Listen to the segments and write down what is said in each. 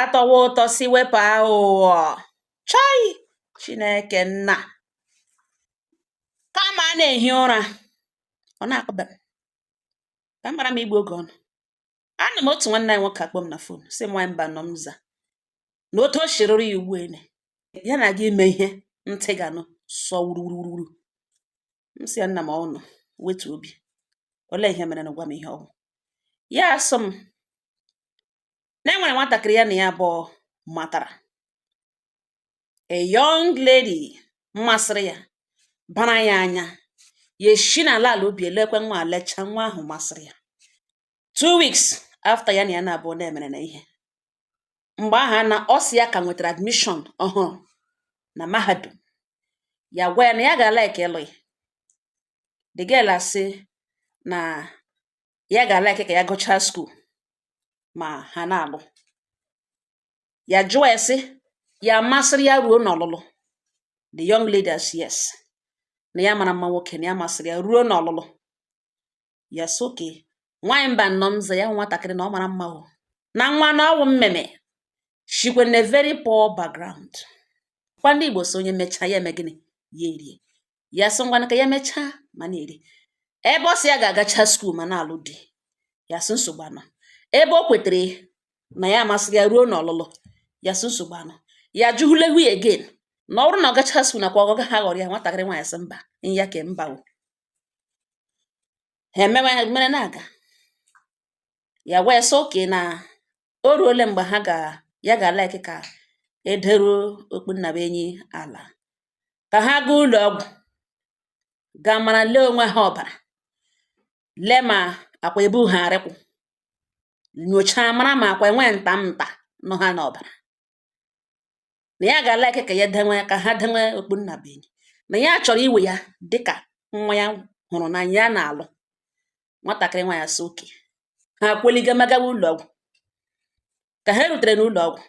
atọwa ụtọ si wepụ aghụghọ. Chai! Chineke nna. Kama a na-ehi ụra, ọ na-akụba m. Ka m mara m igbu oge ọnụ. Ana m otu nwanne anyị nwoke akpọ m na fon sị m Nwamba nọ m za na otu o shiriri ya ugbu ene ya na gị ime ihe ntị ga-anụ sọ wuruwuruwuru. M sị ya nna m ọnụ wetu obi. Olee ihe mere na gwa m ihe ọgwụ. Ya asọ m na enwere nwatakịrị ya na ya abụọ matara. A young lady mmasịrị ya bara ya anya ya eshi n'ala ala obi elekwe nwa alecha nwa ahụ masịrị ya. 2 weeks after ya na ya na-abụọ na-emere na ihe. Mgbe aha na ọ sị ya ka nwetara admission ọhụrụ na mahadum. Ya gwa ya na ya ga-like ịlụ ya. The girl asị na ya ga-like ka ya gụchaa school ma ha na-alụ. Ya jụọ ya sị ya masịrị ya ruo n'ọlụlụ. The young lady asị yes. Na ya mara mma nwoke na ya masịrị ya ruo n'ọlụlụ. Ya sị okay. Nwamba nọ m za ya nwatakịrị na ọ mara mma o. Na nwa na ọwụ mmeme. Shikwe na very poor background. Kwa ndị Igbo so onye mechaa ya eme gịnị? Ya erie. Ya sị ngwanụ ka ya mechaa ma na-eri. Ebe ọ sị ya ga-agacha school ma na-alụ di. Ya sị nsogbu anọ. Ebe o kwetere na ya masịrị ya ruo n'ọlụlụ. Ya sị nsogbu anọ. Ya jụhụlehu ya again. Na ọ bụrụ na ọ gacha school nakwa ọgọga ha ghọrọ ya nwatakịrị nwaanyị sị mba. Ya ke mba o. Ha mere na-aga. Ya wee sị oke na o ruole mgbe ya ga-like ka edero okpunnabuenyi ala. Ka ha gaa ụlọ ọgwụ. Ga mara lee onwe ha ọbara. Lee ma akwa ebu ha arịkwụ. Nyochaa mara ma akwa enwe nta nọ ha n'ọbara. Na ya ga-like ka ha denwe okpunnabuenyi. Na ya chọrọ iwe ya dịka nwa ya hụrụ na ya na-alụ. Nwatakịrị nwa ya sị oke. Ha kweliga magawa ụlọ ọgwụ. Ka ha rutere n'ụlọ ọgwụ.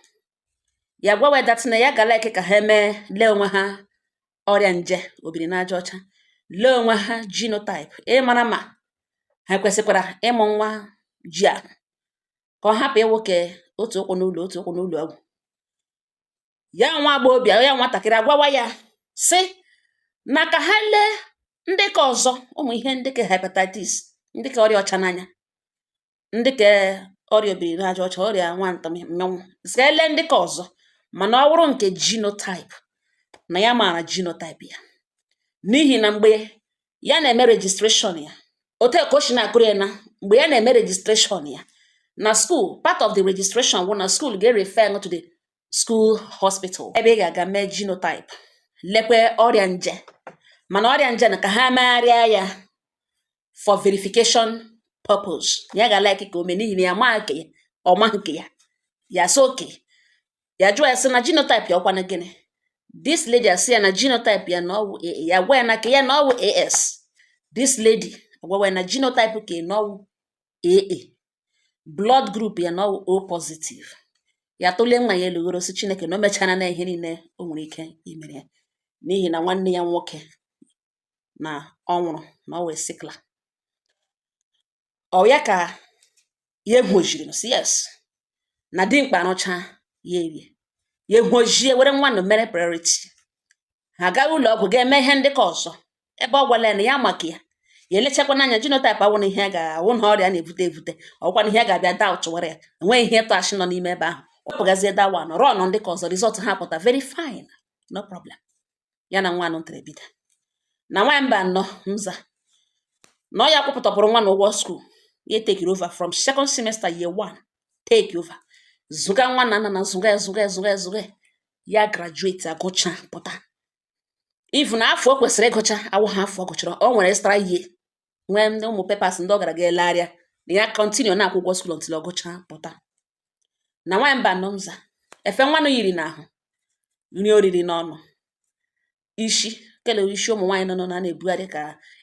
Ya gwa wedatị na ya ga-like ka ha lee onwe ha ọrịa nje obirinajaọcha ọcha. Lee onwe ha genotype. Ịmara ma ha kwesịkwara ịmụ nwa ji a. Ka ọ hapụ ịwoke otu ụkwụ n'ụlọ ọgwụ. Ya nwa agbọghọbịa ya nwatakịrị agwawa ya sị na ka ha lee ndị ka ọzọ ụmụ ihe ndị ka hepatitis, ndị ka ọrịa ọcha n'anya, ndị ka ọrịa obirinajaọcha ọcha, ọrịa nwanta mmọnwụ. Sị ka ele ndị ka ọzọ mana ọ bụrụ nke genotype na ya maara genotype ya. N'ihi na mgbe ya na-eme registration ya, otu ka o si na-akụrụ ya na mgbe ya na-eme registration ya na school, part of the registration bụ na school ga-refer to the school hospital ebe ị ga-aga mee genotype lekwe ọrịa nje. Mana ọrịa nje na ka ha megharịa ya for verification purpose. Ya ga-like ka o mee n'ihi na ya maa nke ya ọma nke ya. Ya sị oke. Ya jụọ ya sị na genotype ya ọkwa na gịnị. This lady asị ya na genotype ya na ọwụ AA. Ya gwa ya na ka ya na ọwụ AS. This lady agwawa ya na genotype ka na ọwụ AA. Blood group ya na ọwụ O positive. Ya tụlee nwa ya elughoro sị Chineke na o mechara na ihe niile o nwere ike imere ya. N'ihi na nwanne ya nwoke na ọ nwụrụ na ọ wee sikla. Ọ ya ka ya egwojiri sị yes na dimkpa arụcha ya erie. Ya egwojie were nwa mere priority. Ha agaghị ụlọ ọgwụ ga-eme ihe ndị ka ọzọ ebe ọ gwala ya na ya maka ya. Ya elechakwa n'anya genotype awụ na ihe ga-awụ na ọrịa na-evute ọkwa na ihe ga-abịa doubt were ya. Enweghị ihe ịtụ achị nọ n'ime ebe ahụ. Ọ pụgazie dawa nọrọ ọnọ ndị ka ọzọ result ha pụta very fine. No problem. Ya na nwa nụtere bido. Na Nwamba nọ mza. Na ọ ya kwụpụtapụrụ nwa n'ụgwọ school. Ya take over from second semester year 1. Take over. Zụga nwa na na zụga. Ya graduate agụcha pụta. Even afọ o kwesịrị ịgụcha awụ ha afọ ọ gụchara. O nwere extra year. Nwee ndị ụmụ papers ndị ọ gara ga elegharịa. Na ya continue na akwụkwọ school until ọ gụcha pụta. Na Nwamba nọ mza. Efe nwanụ yiri n'ahụ. Nri oriri n'ọnụ. Isi kele isi ụmụ nwaanyị nọ na na-ebugharị ka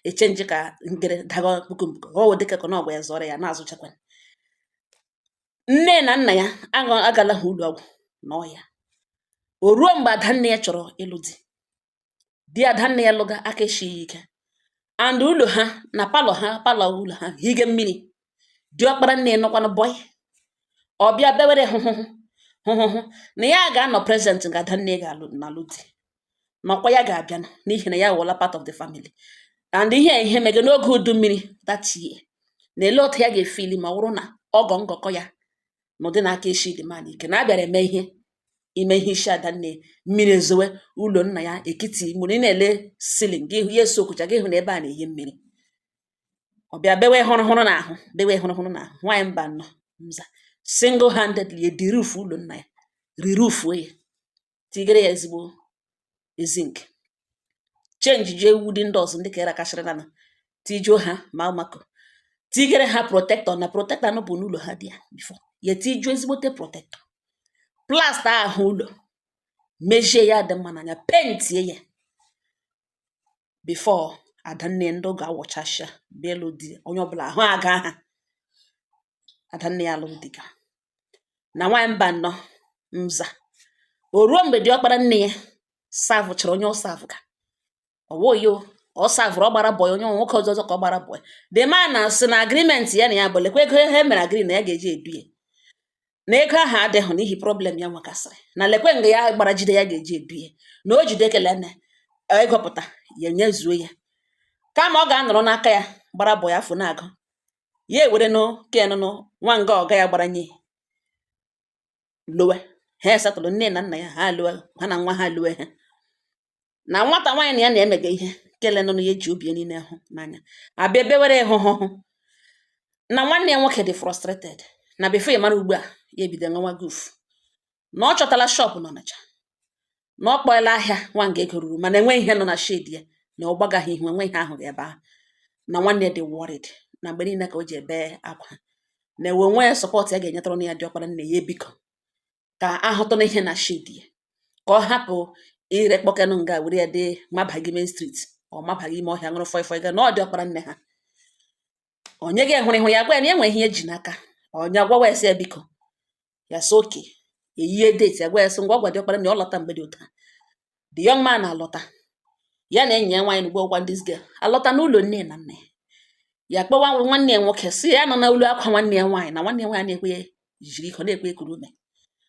echenji ka ngere dago bukumbuko. O dịka ka na ọgwa ya zọrọ ya na-azụchakwa. Nne na nna ya agala ha ụlọ ọgwụ na ọya. O ruo mgbe Adanne ya chọrọ ịlụ di. Di Adanne ya lụga aka esighị ike. And ụlọ ha na palọ ụlọ ha hige mmiri. Diọkpara nne nọkwanụ boy. Ọ bịa bewere hụhụ na ya ga-anọ present nga Adanne ga-alụ di nakwa ya ga-abịa n'ihi na ya wụla part of the family and ihe mege n'oge udu mmiri that year na ele otu ya ga-efili ma wụrụ na ọgọ ngọkọ ya n'ụdị n'aka eshi dị man ike na abịara ime ihe isi Adanne mmiri ezowe ụlọ nna ya ekiti mụrụ ị na-ele silin gị ya esokwucha gị hụ na ebe a na-ehi mmiri ọbịa bewe hụrụ n'ahụ nwaanyị mba nọ Nza single handedly edi roof ụlọ nna ya rirufuo ya tigere ya ezigbo zinc change je wudi ndị ọzọ ndị ka era kashịrị na tijuo ha ma almako tigere ha protector na protector nọ bụ n'ụlọ ha dị ya before ya tijuo ezigbote protector plasta ahụ ụlọ mejie ya dị mma n'anya pentie ya before Adanne ndị ga-awọchasịa bịalụ di onye ọbụla ahụ aga ha Adanne ya alụ diga na nwaanyị mba nọ Nza o ruo mgbe diọkpara nne ya savụchara onye ọ savụga ọwụyo ọ savụrụ ọ gbara bọị onye nwoke ọzọ ka ọ gbara bọị the man na sị na agreement ya na ya bụ lekwa ego ihe mere agree na ya ga-eji edu ya na ego ahụ adịghị n'ihi problem ya nwekasịrị na lekwe nga ya gbara jide ya ga-eji edu ya na o jide ekele na egopụta ya nyezuo ya kama ọ ga-anọrọ n'aka ya gbara bọị afọ na-agụ ya ewere kenụ nwa nga ọga ya gbara nye lowe ha esatụrụ nne na nna ya ha lụọ ha na nwa ha lụọ ha na nwata nwaanyị na ya na-emega ihe kele nọ ya eji obi niile hụ n'anya abịa bewere hụhụ na nwanne ya nwoke dị frustrated na before mara ugbu a ya ebido nwa goof na ọ chọtala shop n'Ọnịcha na ọ kpọọla ahịa nwanga ego ruru mana enweghị ihe nọ na shade ya na ọ gbagaghị ihu enweghị ahụ ebe ahụ na nwanne ya dị worried na mgbe niile ka o ji ebe akwa na ewe nwee support ya ga-enyetara na ya diọkpara nne ya biko ka ahụtụ na ihe na shade ya ka ọ hapụ ire kpọkenụ nga were ya dị mabaghị main street ọ mabaghị ime ọhịa ṅụrụ fọị ga na ọ diọkpara nne ha onye ga-ehụrụ ya gwa ya na enweghị ihe eji n'aka onye gwawa ya sị ya biko ya so oke eyihe date ya gwa ya sị ngwa ọgwa diọkpara nne ọ lọta mgbe dị ụta the young man alọta ya na enyi ya nwaanyị ugbo gwa this girl alọta n'ụlọ nne na nna ya kpọwa nwanne ya nwoke si ya nọ na ụlọ akwa nwanne ya nwaanyị na nwanne ya nwaanyị na-ekwe ya jiri iko na-ekwe ekuru ume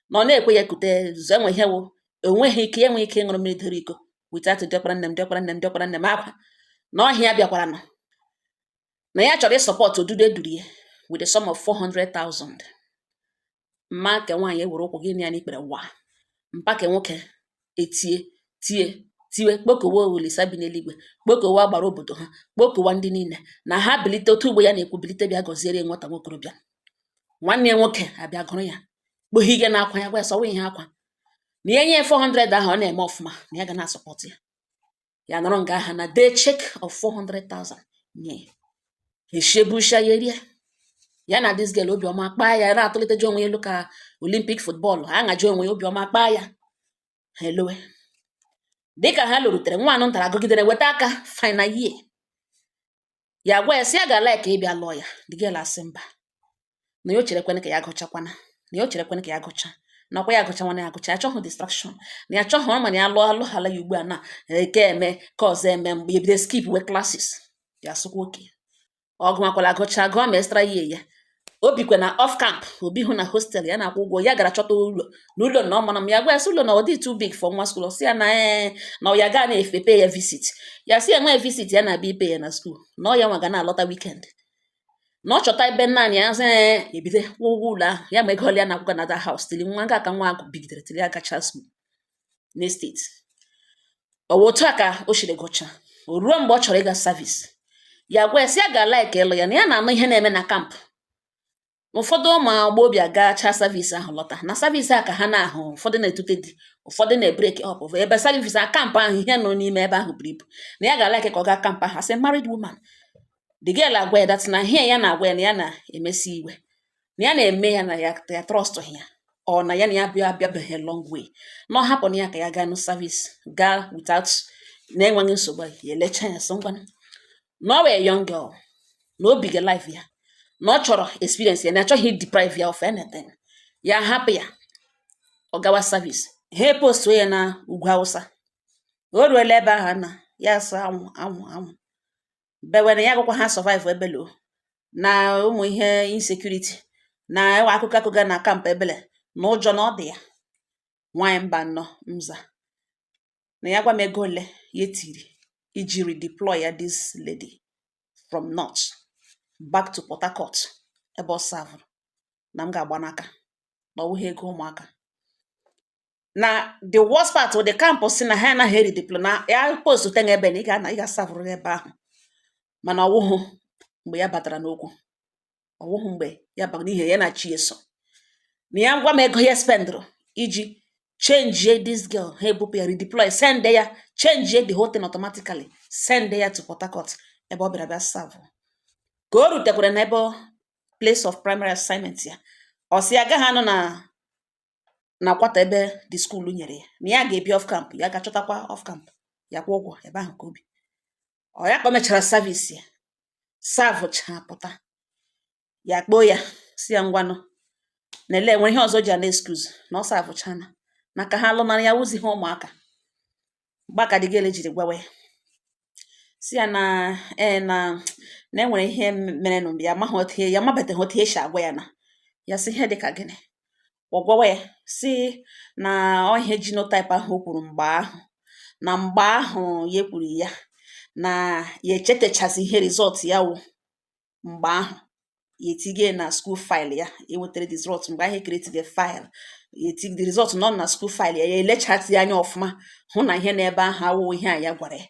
na ọ na-ekwe ya kute zụ enwe ihe wụ enweghị ike enwe ike ịṅụrụ mmiri doro iko without diọkpara nne m akwa na ọhịa bịakwara na ya chọrọ ịsọpọt odudu eduru ya with a sum of 400,000 mma ke nwaanyị ewere ụkwụ gị na ya n'ikpere wa mpa ke nwoke tiwe kpokowa Olisa bi n'eluigwe kpokowa gbara obodo ha kpokowa ndị niile na ha bilite otu ugbo ya na-ekwu bilite bịa gọziere nwata nwokorobịa nwanne ya nwoke abịa gụrụ ya kpoghi ihe na-akwa ya gwa sọwa ihe akwa na ya nye 400 ahụ ọ na-eme ọfụma na ya ga na-asọpọtụ ya nọrọ nga aha na dee check of 400,000 nye eshebusha ya erie ya na this girl obiọma kpaa ya na-atụliteji onwe ya elu ka Olympic football ha ngaji onwe ya obiọma kpaa ya ha elowe dịka ha lụrutere nwa anụ ntara agụgidere weta aka final year ya gwa ya sị ya ga-ala ka ịbịa lụọ ya the girl asị mba na ya cherekwana ka ya gụchakwana na ya cherekwana ka ya gụcha nakwa ya gụcha nwana ya gụcha ya chọhụ distraction na ya chọhụ ma na ya lụọ alụghala ya ugbu a na eke eme ka ọzọ eme mgbe ebido skip we classes ya sụkwa oke ọgụ makwala gụcha gụọ ma extra year ya obikwe na off camp obi hụ na hostel ya na-akwụ ụgwọ ya gara chọta ụlọ n'ụlọ na ọmana m ya gwa ya sị ụlọ na ọ dị too big for nwa school si ya na ya gaa na-efepe ya visit ya si enwe visit ya na-abịa ipe ya na school na ọ ya nwa ga na-alọta weekend na ọ chọta ebe naanị ya sị ebido ụgwọ ụlọ ahụ ya ma ego ole ya na-akwụga na that house tili nwa nga aka nwa agụ bigidere tili agacha school n'estate ọ wụ otu a ka o shiri gụcha o ruo mgbe ọ chọrọ ịga service ya gwa ya sị ya ga-ala ka ịlụ ya na ya na-anụ ihe na-eme na kampụ ụfọdụ ụmụ agbọghọbịa gacha savisi ahụ lọta na savisi a ka ha na-ahụ ụfọdụ na-etute dị ụfọdụ na-ebreki ọp ebe savisi a kampụ ahụ ihe nọ n'ime ebe ahụ buru ibu na ya ga-ala ka ọ gaa kampụ ahụ asị married woman the girl agwa ya dat na ihe ya na-agwa ya na ya na-emesi iwe na ya na-eme ya na ya trọst ya ọ na ya na ya abịabeghị long way na ọ hapụ na ya ka ya gaa n'savisi gaa without na-enweghị nsogbu ya elecha ya sị ngwa na ọ wee young girl na obi ga life ya na ọ chọrọ experience ya na achọghị deprive ya of anything ya hapụ ya ọ gawa service ha post ya na ugwu Hausa o ruola ebe ahụ na ya sị anwụ bewere ya agụkwa ha survive ebelo na ụmụ ihe insecurity na ewe akụkọ na kamp ebele na ụjọ na ọ dị ya. Nwaanyị mba anọ mza na ya gwa m ego ole ya etiri iji redeploy ya this lady from North back to Port Harcourt ebe ọ savụrụ, na m ga-agba n'aka na ọ wụghị ego ụmụaka. Na the worst part of the campus si na ha anaghị eredeploy, na ya post tenga ebe na ị ga-asavụrụ ebe ahụ, mana ọwụhụ mgbe ya batara n'okwu, ọwụhụ mgbe ya batara n'ihe ya na chi eso, na ya gwa m ego ya spendrụ iji change this girl, ha ebupụ ya redeploy, send ya, change the whole thing automatically, send ya to Port Harcourt ebe ọ bịara bịa serve. Ka o rutekwara n'ebe place of primary assignment ya, ọ sị ya agaghị anọ na kwata ebe the school nyere ya, na ya ga-ebi off camp, ya ga-achọtakwa off camp, ya kwụ ụgwọ ebe ahụ ka obi. Ọ ya ka o mechara service ya, serve pụta, ya kpoo ya si ya ngwanụ na ele nwere ihe ọzọ ji ana excuse na ọ serve chana na ka ha alụnara ya wụzi ha ụmụaka. Gbaka dị gele jiri gwawe ya si ya na enwere ihe mere nụ ya mabata otu esi agwa ya, na ya si ihe dịka gịnị. Ọ gwawa ya si na ọ ihe genotype ahụ o kwuru mgbe ahụ, na mgbe ahụ ya kwuru ya na ya echetachazi ihe result ya wụ mgbe ahụ ya etige na school file ya, ewetara the result mgbe ahụ create file, ya etige the result nọ na school file ya, ya elechati anya ọfụma hụ na ihe n'ebe ahụ awụ ihe a ya gwara ya.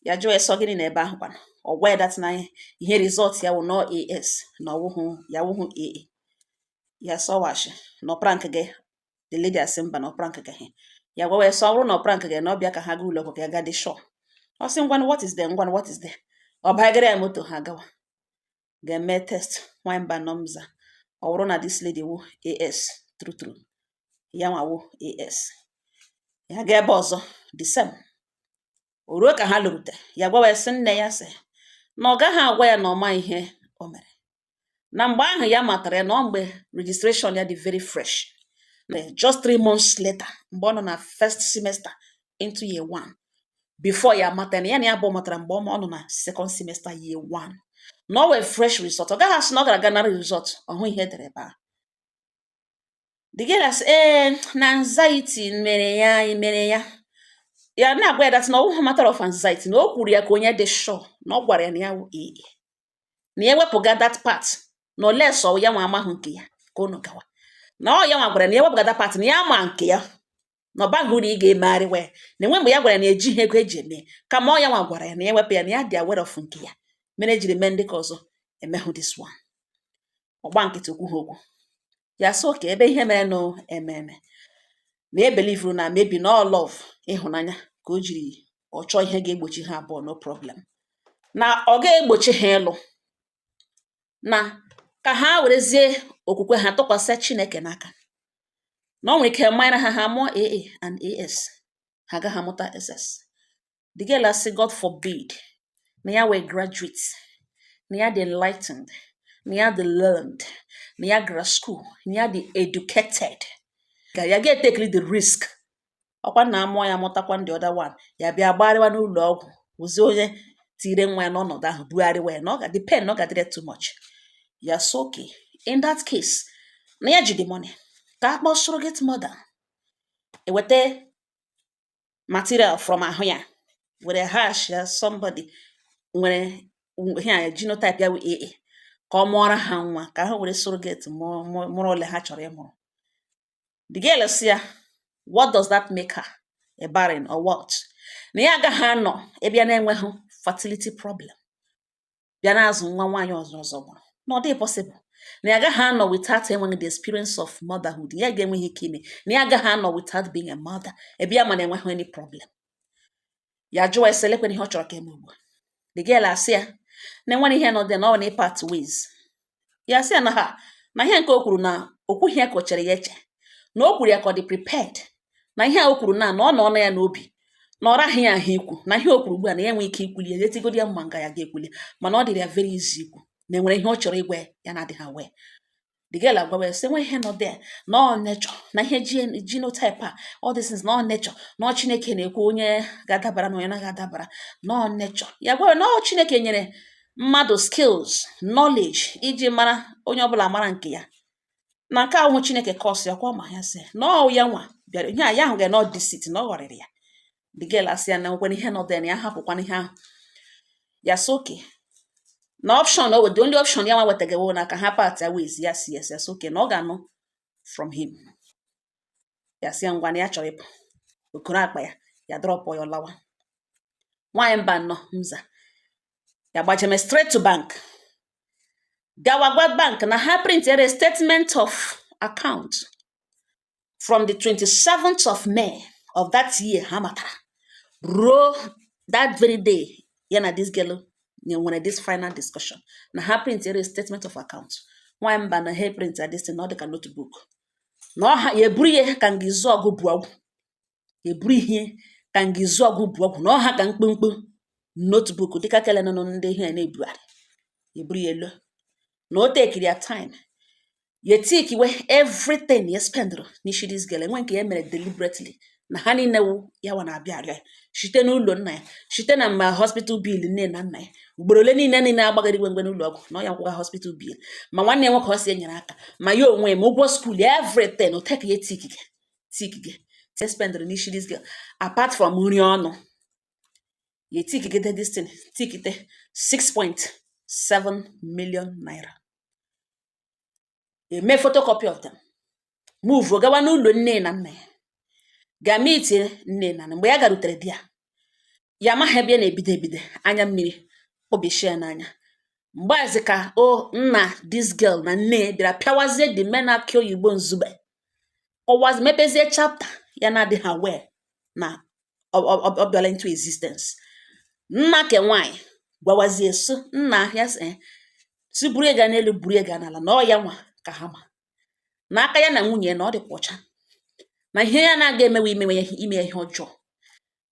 Ya jụọ ya sọ gịnị n'ebe ahụ kwana, ọ gwa ya dat na ihe result ya wụ nọ AS na ọwụhụ ya wụhụ AA. Ya sọwashi na prank gị, the lady asị mba na prank gị. Ya gwa ya sọ ọrụ na prank gị na ọbịa ka ha gaa ụlọ ọgwụ ka ya ga dị sure. Ọ sị ngwanụ what is there, ngwanụ what is there. Ọ bagara ya moto ha gawa ga-eme test. Nwaanyị mba anọ mza ọ bụrụ na this lady wụ AS true ya nwa wụ AS. Ya ga ebe ọzọ the same. O ruo ka ha lụrute, ya gwa ya sị nne ya sị na ọ gaghị agwa ya na ọma ihe o mere, na mgbe ahụ ya matara ya na ọ mgbe registration ya dị very fresh, just 3 months later mgbe ọ nọ na first semester into year 1, before ya matara na ya bụ matara mgbe ọ nọ na second semester year 1, na ọ wee fresh result. Ọ gaghị asị na ọ gara aga nara result ọhụ ihe edere ebe ahụ. The girl asị na anxiety mere ya ya na-agwa ya dat na ọwụghị matter of anxiety, na o kwuru ya ka onye dị sure, na ọ gwara ya na ya wụ AA, na ya ewepụga that part na ole so ya nwa amahụ nke ya ka unu gawa, na ọ ya nwa gwara na ya ewepụga that part na ya ama nke ya, na ọ baghị uru ị ga-emegharị wee na enwe mgbe ya gwara na ejighị ego eji eme, kama ọ ya nwa gwara ya na ya ewepụ ya na ya dị aware of nke ya, mere ejiri mee ndị ka ọzọ emehụ this one. Ọgba nkịtị okwu ha okwu ya so ka ebe ihe mere nụ ememe na ebelivuru na maybe na all love ịhụnanya ka o jiri ọ chọọ ihe ga-egbochi ha abụọ, no problem, na ọ ga-egbochi ha ịlụ, na ka ha werezie okwukwe ha tụkwasị Chineke n'aka, na ọ nwere ike mara ha mụọ AA and AS, ha agaghị amụta SS. The girl asị God forbid na ya wee graduate, na ya dị enlightened, na ya dị learned, na ya gara school, na ya dị educated, ka ya ga-etekiri the risk. Ọkwa na amụọ ya mụtakwa ndị other one, ya bịa gbarịwa n'ụlọ ọgwụ wụzie onye tire nwa ya n'ọnọdụ ahụ bugharịwa ya, na ọ ga-dị pain, na ọ ga-adịrị too much. Ya so okay, in that case na ya ji the money ka akpọ surrogate mother, eweta material from ahụ ya, were hash ya somebody nwere ihe genotype ya wụ AA, ka ọ mụọra ha nwa, ka ha were surrogate mụrụ ole ha chọrọ ịmụrụ. The girl sị ya what does that make her, a barren or what? Na ya agaghị anọ ebe ya na-enweghị fertility problem bịa na-azụ nwa nwaanyị ọzọ gburu, na ọ dị possible. Na ya agaghị anọ without enweghị the experience of motherhood, ya ga-enweghị ike ime, na ya agaghị anọ without being a mother ebe ya ma na-enweghị any problem. Ya jụọ ese lekwe ihe ọ chọrọ ka eme ugbu a. The girl asị ya na enwere ihe nọ dị na ọ na part ways. Ya sị ya na ha na ihe nke o kwuru na okwughị ya ka o chere ya eche, na o kwuru ya ka ọ dị prepared, na ihe a o kwuru na ọ nọ ya n'obi, na ọ raghị ya ahụ ikwu, na ihe o kwuru ugbu a na ya enwe ike ikwuli ya, etigodi ya mma nga ya ga-ekwuli, mana ọ dịrị ya very easy ikwu na enwere ihe ọ chọrọ igwe ya na-adịghị aware. The girl agwawa sị nwe ihe nọ there na ọ nature, na ihe genotype a all these things na ọ nature, na ọ Chineke na-ekwu onye ga-adabara na onye na ga-adabara, na ọ nature. Ya gwawa na ọ Chineke nyere mmadụ skills, knowledge iji mara onye ọbụla mara nke ya, na nke ahụ Chineke kọsị ọkwa ma ya sị no ya nwa bịara ihe a ya ahụ ga not deceit na ọ ghọrịrị ya the girl asị ya na nwekwana ihe nọ then ya hapụkwana ihe ahụ ya sị okay na option o the only option ya nwa wetagewo na ka ha part ya ways ya si yes okay na ọ ga-anụ from him ya sị ya ngwa na ya chọrọ ịpụ okoro akpa ya drop ya lawa nwaanyị mba nọ mza ya gbajeme straight to bank gawa gwa bank na ha print a statement of account from the 27th of May of that year ha matara ruo that very day ya na this girl nwere this final discussion na ha print a statement of account nwaanyị mba na ha print this thing na ọ dị ka notebook na ọha ya eburu ihe ka ngizu ọgụ bụ ọgwụ eburu ihe ka ngizu ọgụ bụ ọgwụ na ọha ka mkpụmkpụ notebook dịka kele nọ ndị ihe na-ebugharị eburu ya elo na o tekiri ya time ya tikiwe everything ya spendro n'ishi this girl enwe nke ya mere deliberately na ha niile wụ ya nwa na-abịa arịa site n'ụlọ nna ya site na mma hospital bill nne na nna ya ugboro ole niile agbagara igwe n'ụlọ ọgwụ na ọ ya nkwụga hospital bill ma nwanne ya nwoke ọ si enyere aka ma ya onwe ma ụgwọ school everything o take ya tikige te spendro n'ishi this girl apart from nri ọnụ ya tikigide this thing tikite 6.7 million naira eme photocopy of them move gawa n'ụlọ nne na nna ya ga meet nne na nna mgbe ya garutere di ya amaghị ebe na-ebido anya mmiri obi share n'anya mgbe azi ka o nna this girl na nne bịara pịawazie the men akị oyibo nzube ọwazi mepezie chapter ya na adịghị aware na ọ bịala into existence nna ke nwanyị gwawazie so nna ya si buru ega n'elu buru ega n'ala na ọ ya nwa ka ha ma n'aka ya na nwunye na ọ dị ọcha na ihe ya na-aga emewe ime ihe ọjọọ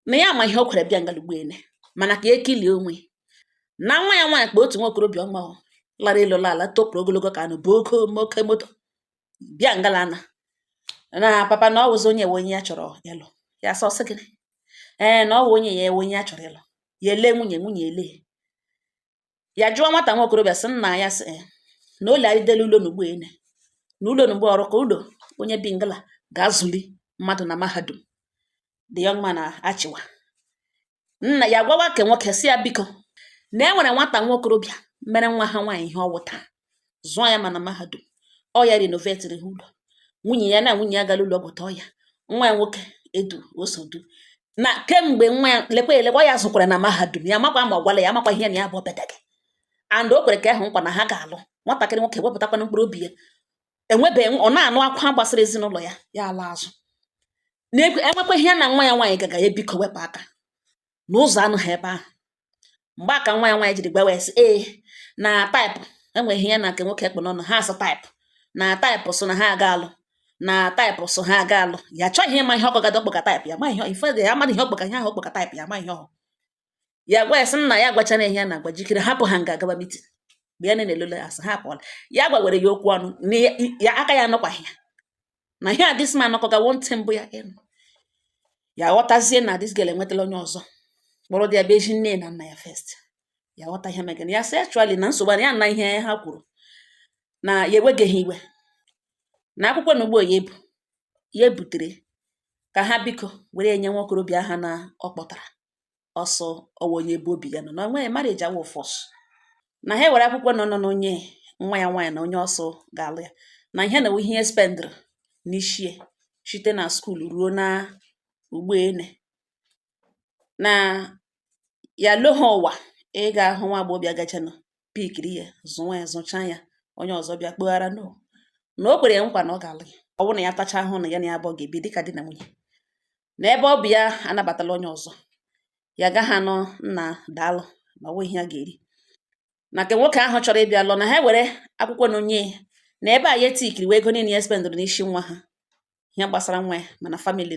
na ya ma ihe o kwere bịa ngalugbeene mana ka ekilie onwe na nwa ya nwaanyị kpa otu nwa okorobịa ọma lara elu ala topụrụ ogologo ka anụ bụ oke moto bịa ngalana na papa na ọ wụzi onye ya chọrọ ịlụ ya sọsị gịnị na ọ wụ onye ya chọrọ ịlụ ya ele nwunye ele ya jụọ nwata nwa okorobịa sị nna ya sị na ụlọ adịdela ụlọ n'ugboene na ụlọ n'ugbo ọrụ ka ụlọ onye bi ngala ga-azụli mmadụ na mahadum the young man achịwa nna ya gwawa ke nwoke si ya biko na enwere nwata nwa okorobịa mere nwa ha nwaanyị ihe ọwụta zụọ ya mana mahadum ọ ya renovetiri ha ụlọ nwunye ya na nwunye ya gara ụlọ ọgwụ tọọ ya nwa ya nwoke edu osodu na kemgbe nwa ya lekwa ya zụkwara na mahadum ya makwa ma ọ gwala ya makwa ihe na ya bụ bedage and o kwere ka ahụ nkwa na ha ga-alụ nwatakịrị nwoke wepụtakwana mkpụrụ obi ya enwebeghị ọ na-anụ akwa gbasara ezinụlọ ya ala azụ enwekwa ihe na nwa ya nwaanyị gaga ya biko wepụ aka n'ụzọ anụ ha ebe ahụ mgbe aka nwa ya nwaanyị jiri gbawa sị na taịpụ enweghị ihe na nke nwoke ekpe n'ọnụ ha asụ taịpụ na taịpụ so na ha aga alụ na taịpụ so ha aga alụ ya chọghị ịma ihe ọkọgada ọkpọka taịpụ ya ma ihe ifede ya amadị ihe ọkpọka ihe ahụ ọkpọka taịpụ ya ma ihe ọhụ ya gwa sị nna ya gwachana ihe na agwa jikere hapụ ha nga agaba mitin mgbe ya na-elele asị ha apụọla ya gwagwere ya okwu ọnụ na ya aka ya anọkwaghị ya na ihe a this man ọkọga wonte mbụ ya ịnụ ya ghọtazie na this girl enwetala onye ọzọ kpọrọ dị ya bụ ezi nne na nna ya first ya ghọta ihe megana ya sị actually na nsogbu ya na ihe ha kwuru na ya enwegeghị iwe na akwụkwọ na ugbo ya butere ka ha biko were enye nwa okorobịa ha na ọ kpọtara ọsọ ọwa onye ebe obi ya nọ na nwe marriage awụ force na ha were akwụkwọ nọ n'onye nwa ya nwaanyị na onye ọsọ ga-alụ ya na ihe na ihe spendr n'ishie site na skuul ruo na ugboene na ya loha ụwa ịga ahụ nwa agbọghọbịa gachanụ pikiri ya zụwa ya zụcha ya onye ọzọ bịa kpụghara na o kwere ya nkwa na ọ ga-alụ ya ọ bụrụ na ya tacha ahụ na ya na ya abụọ ga-ebi dịka di na nwunye na ebe ọ bụ ya anabatala onye ọzọ ya gaghị anọ nna daalụ na ọwụ ihe a ga-eri na nke nwoke ahụ chọrọ ịbịa lụọ na ha were akwụkwọ na onye na ebe a ya etikiri wee ego niile ya spendụrụ n'isi nwa ha ihe gbasara nwa ya mana famili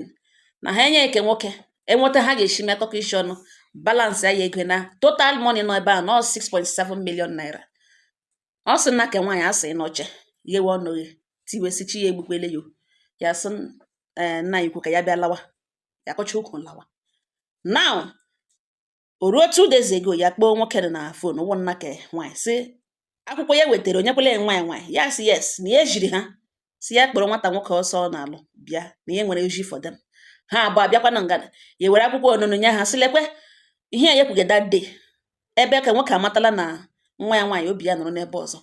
na ha enye eke nwoke enweta ha ga-esi metọkọ isi ọnụ balansị ya ego na total money nọ ebe a nọ 6.7 million naira ọ sị na ke nwaanyị asị n'oche yewe ọnụ ghe tiwesichi ya egbukwele ya sị nna ikwu ka ya bịa lawa ya kọcha ukwu lawa now o ruo 2 days ago ya kpọọ nwoke na fon ụgwọ nna ke nwaanyị sị akwụkwọ ya wetara onye kwele nwaanyị ya sị yes na ya ejiri ha si ya kpọrọ nwata nwoke ọsọ ọ na-alụ bịa na ihe nwere eji for them. Ha abụọ abịakwa na ngana ya were akwụkwọ onunu nye ha silekwe ihe a yekwuge that day ebe ka nwoke amatala na nwa ya nwaanyị obi ya nọrọ n'ebe ọzọ.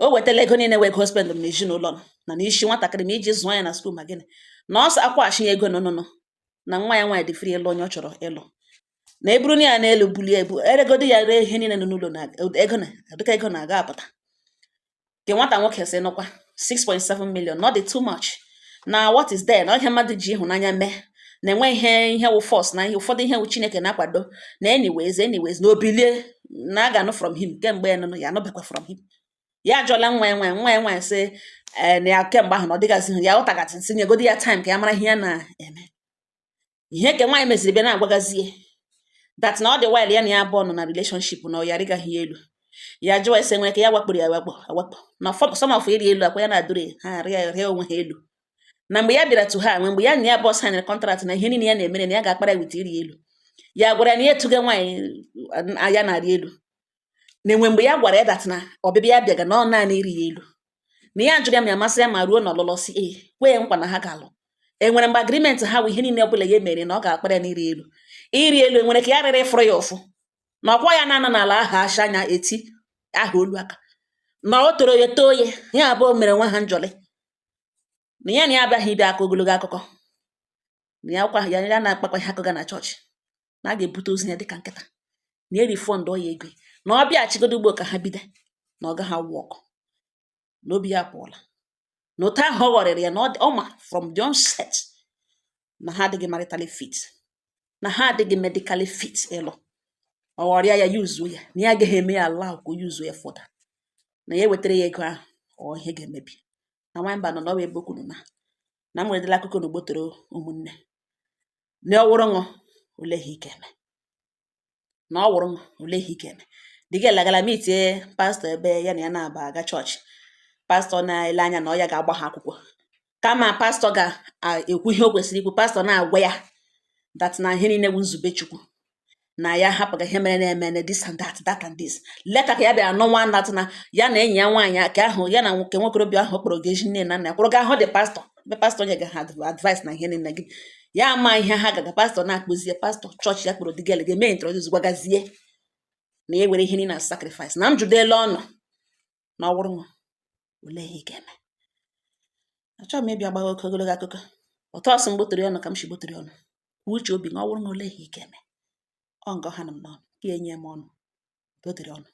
O wetala ego niile wee go spend n'ezinụlọ na n'isi nwatakịrị ma iji zụọ ya na skuul ma gịnị na ọsọ akwaghachi ya ego nụnụnụ na nwa ya nwaanyị dị free ịlụ onye ọ chọrọ ịlụ na eburu ya n'elu bulie ebu eregodi ya ree ihe niile nọ n'ụlọ na ego na-aga apụta nke nwata nwoke si nụkwa 6.7 million not too much na what is there na ihe mmadụ ji ịhụnanya mee na-enwe ihe wụ force na ihe ụfọdụ ihe wụ Chineke na-akwado na anyways na obilie na a ga-anụ from him kemgbe ya nụnụ ya anụbekwa from him ya ajụọla nwa ya nwaanyị sị na ya kemgbe ahụ na ọ dịgazi ya ụtagatị nsị nyegodi ya time ka ya mara ihe ya na-eme ihe ke nwaanyị meziri bịa na-agwagazie that na ọ dị while ya na ya abụọ nọ na relationship na ọ ya arịgaghị elu ya jụọ ese nwere ka ya wakporo ya awakpo na some of iri elu akwa ya na-adụrụ ha arịa onwe ha elu na mgbe ya bịara to ha mgbe ya na ya abụọ signed contract na ihe niile ya na-emere na ya ga-akpara ya wit iri elu ya gwara na ya etuga nwaanyị ya na-arị elu na-enwe mgbe ya gwara ya dat na ọbịbịa ya bịaga na ọ naanị iri ya elu na ya jụrụ ya ma ya masị ya ma ruo na ọlụlọ si kwee nkwa na ha ga-alụ enwere mgbe agreement ha bụ ihe niile ọbụla ya mere na ọ ga-akpara ya n'iri elu enwere ka ya rịrị ịfụrụ ya ụfụ na ọkwa ya na-anọ n'ala aha asha anya eti aha olu aka na o toro ya too ya abụọ mere nwa ha njọlị na ya na ya abịaghị ịbịa aka ogologo akụkọ na ya kwa ya na-akpakwa ihe akụga na chọọchị na a ga-ebute ozi ya dịka nkịta na erifọndụ ya ego na ọ bịaghachigodo ugbo ka ha bido na ọ gaghị awụ ọkụ n'obi ya pụọla na otu ahụ ọ ghọrịrị ya na ọma from the onset na ha adịghị maritally fit na ha adịghị medically fit ịlụ ọ ghọrịa ya yuzuo ya na ya agaghị eme ya ala ka o yuzuo ya fọda na ya ewetara ya ego ahụ ọ ihe ga-emebi na nwanyị mba nọ n'ọwa ebe okwuru na m weredela akụkọ na ugbotoro ụmụnne na ọ wụrụ ṅụ ole ha ike eme na ọ wụrụ ṅụ ole ha ike eme dịga elagala mitie pastọ ebe ya na ya na-aba aga chọọchị pastọ na-ele anya na ọ ya ga-agba ha akwụkwọ kama pastọ ga-ekwu ihe o kwesịrị ikwu pastọ na-agwa ya that na ihe niile bụ nzube Chukwu na ya hapụga ihe mere na-eme na this and that and this leta ka ya bịara nọ nwa ndatụ na ya na enyi ya nwaanyị ka ahụ ya na nwoke nwokorobịa ahụ kpọrọ ga-eji nne na nna ya kwụrụ ga ahụ dị pastọ ebe pastọ nye ga ha advice na ihe niile gị ya ama ihe ha gaga pastọ na-akpụzie pastọ chọọchị ya kpọrọ digel ga-eme introduce gwagazie na ya were ihe niile na sacrifice na m jụdela ọnụ na ọwụrụ nwa ole ihe ga-eme achọghị m ịbịa gbawa oke ogologo akụkọ ọtọ ọsọ m gbotere ọnụ ka m si gbotere ọnụ uche obi na ọwụrụ na ole ihe ga-eme ọ nga ọha na m n'ọnụ ka enye m ọnụ gbotere ọnụ